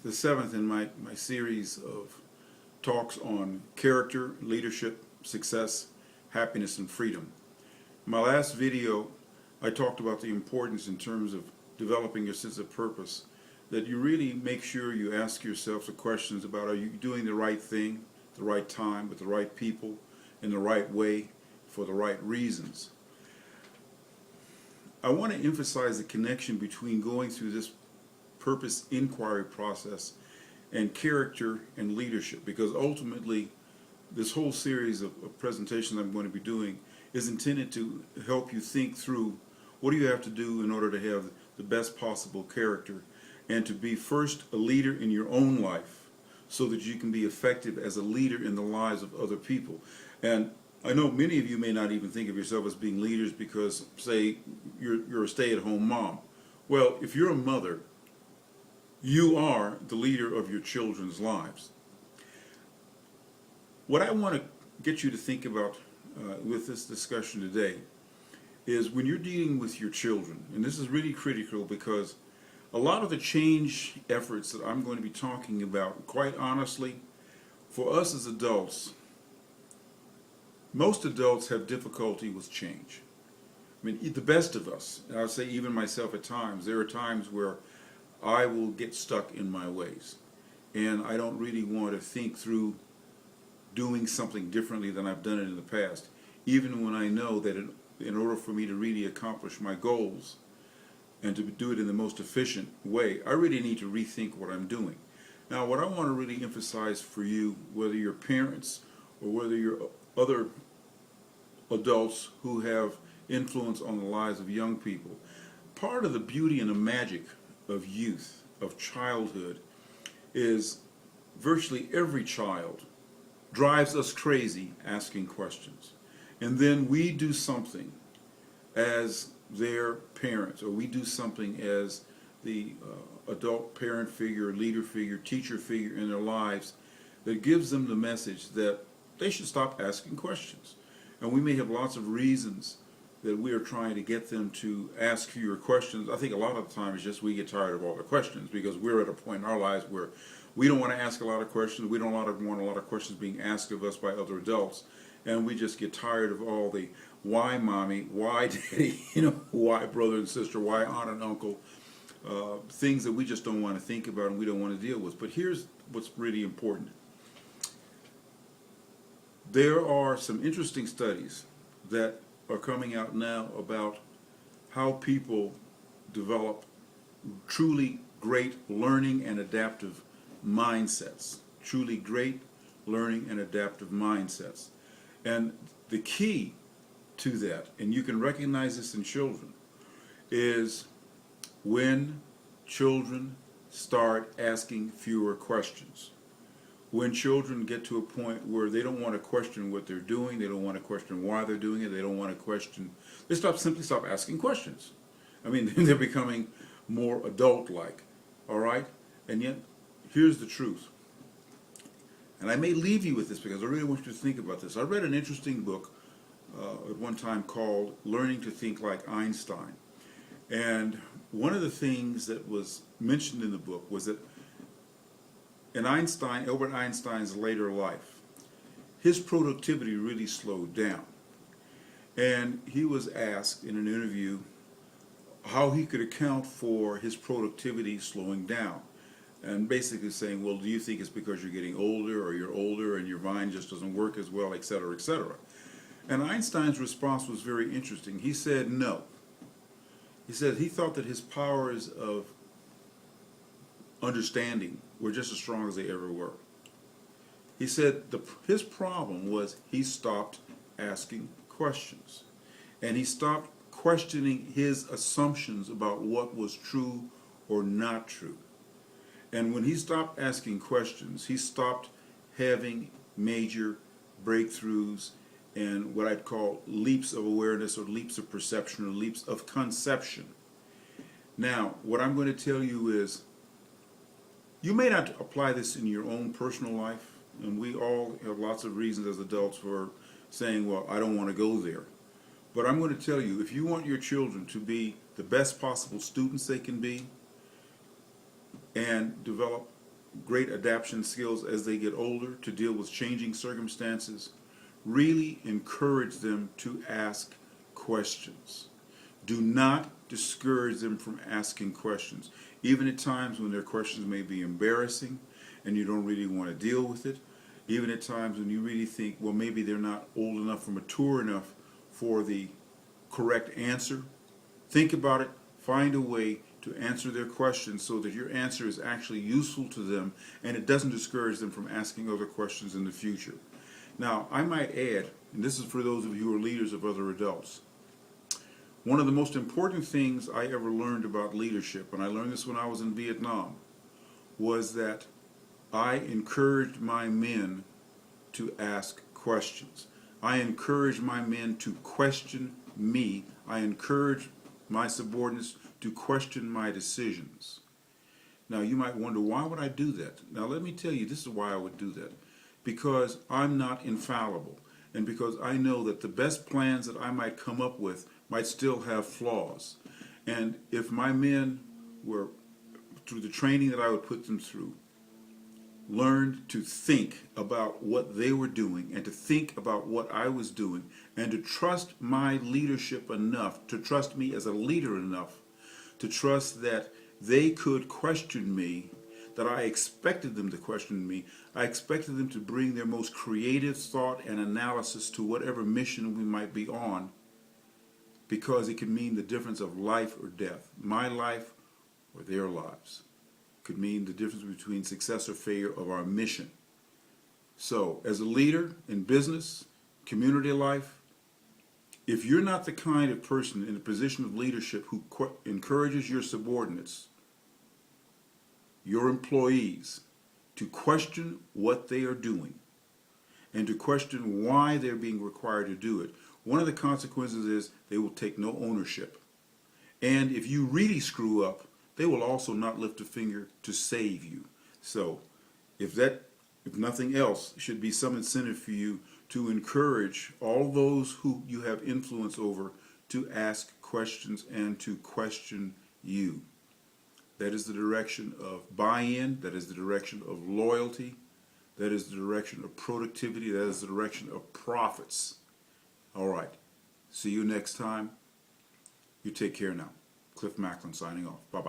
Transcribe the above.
the seventh in my series of talks on character, leadership, success, happiness, and freedom. In my last video, I talked about the importance in terms of developing your sense of purpose, that you really make sure you ask yourself the questions about, are you doing the right thing, the right time, with the right people, in the right way, for the right reasons. I want to emphasize the connection between going through this purpose inquiry process and character and leadership, because ultimately this whole series of presentations I'm going to be doing is intended to help you think through what do you have to do in order to have the best possible character and to be first a leader in your own life so that you can be effective as a leader in the lives of other people. And I know many of you may not even think of yourself as being leaders because, say, you're a stay-at-home mom. Well, if you're a mother, you are the leader of your children's lives. What I want to get you to think about with this discussion today is when you're dealing with your children, and this is really critical because a lot of the change efforts that I'm going to be talking about, quite honestly, for us as adults, most adults have difficulty with change. I mean, the best of us, and I would say even myself at times, there are times where I will get stuck in my ways. And I don't really want to think through doing something differently than I've done it in the past, even when I know that in order for me to really accomplish my goals and to do it in the most efficient way, I really need to rethink what I'm doing. Now, what I want to really emphasize for you, whether you're parents or whether you're other adults who have influence on the lives of young people, part of the beauty and the magic of youth, of childhood, is virtually every child drives us crazy asking questions. And then we do something as their parents, or we do something as the adult parent figure, leader figure, teacher figure in their lives that gives them the message that they should stop asking questions. And we may have lots of reasons that we are trying to get them to ask fewer questions. I think a lot of the time it's just we get tired of all the questions because we're at a point in our lives where we don't want to ask a lot of questions. We don't want a lot of questions being asked of us by other adults. And we just get tired of all the why mommy, why daddy, why brother and sister, why aunt and uncle, things that we just don't want to think about and we don't want to deal with. But here's what's really important. There are some interesting studies that are coming out now about how people develop truly great learning and adaptive mindsets. Truly great learning and adaptive mindsets. And the key to that, and you can recognize this in children, is when children start asking fewer questions. When children get to a point where they don't want to question what they're doing, they don't want to question why they're doing it, they don't want to question, they simply stop asking questions. I mean, they're becoming more adult-like, all right? And yet, here's the truth. And I may leave you with this because I really want you to think about this. I read an interesting book at one time called Learning to Think Like Einstein. And one of the things that was mentioned in the book was that in Albert Einstein's later life, his productivity really slowed down. And he was asked in an interview how he could account for his productivity slowing down. And basically saying, well, do you think it's because you're getting older or you're older and your mind just doesn't work as well, et cetera, et cetera. And Einstein's response was very interesting. He said no. He said he thought that his powers of understanding were just as strong as they ever were. He said his problem was he stopped asking questions. And he stopped questioning his assumptions about what was true or not true. And when he stopped asking questions, he stopped having major breakthroughs and what I'd call leaps of awareness or leaps of perception or leaps of conception. Now, what I'm going to tell you is, you may not apply this in your own personal life, and we all have lots of reasons as adults for saying, well, I don't want to go there. But I'm going to tell you, if you want your children to be the best possible students they can be and develop great adaptation skills as they get older to deal with changing circumstances. Really encourage them to ask questions. Do not discourage them from asking questions, even at times when their questions may be embarrassing and you don't really want to deal with it, even at times when you really think, well, maybe they're not old enough or mature enough for the correct answer. Think about it, find a way to answer their questions so that your answer is actually useful to them and it doesn't discourage them from asking other questions in the future. Now, I might add, and this is for those of you who are leaders of other adults, one of the most important things I ever learned about leadership, and I learned this when I was in Vietnam, was that I encouraged my men to ask questions. I encouraged my men to question me. I encouraged my subordinates to question my decisions. Now, you might wonder, why would I do that? Now, let me tell you, this is why I would do that. Because I'm not infallible, and because I know that the best plans that I might come up with might still have flaws. And if my men were, through the training that I would put them through, learned to think about what they were doing and to think about what I was doing and to trust my leadership enough, to trust me as a leader enough, to trust that they could question me, that I expected them to question me. I expected them to bring their most creative thought and analysis to whatever mission we might be on, because it could mean the difference of life or death, my life or their lives. It could mean the difference between success or failure of our mission. So, as a leader in business, community life, if you're not the kind of person in a position of leadership who encourages your subordinates, your employees, to question what they are doing and to question why they're being required to do it, one of the consequences is they will take no ownership. And if you really screw up, they will also not lift a finger to save you. So, if nothing else, should be some incentive for you to encourage all those who you have influence over to ask questions and to question you. That is the direction of buy-in, that is the direction of loyalty, that is the direction of productivity, that is the direction of profits. All right, see you next time. You take care now. Cliff Macklin signing off. Bye-bye.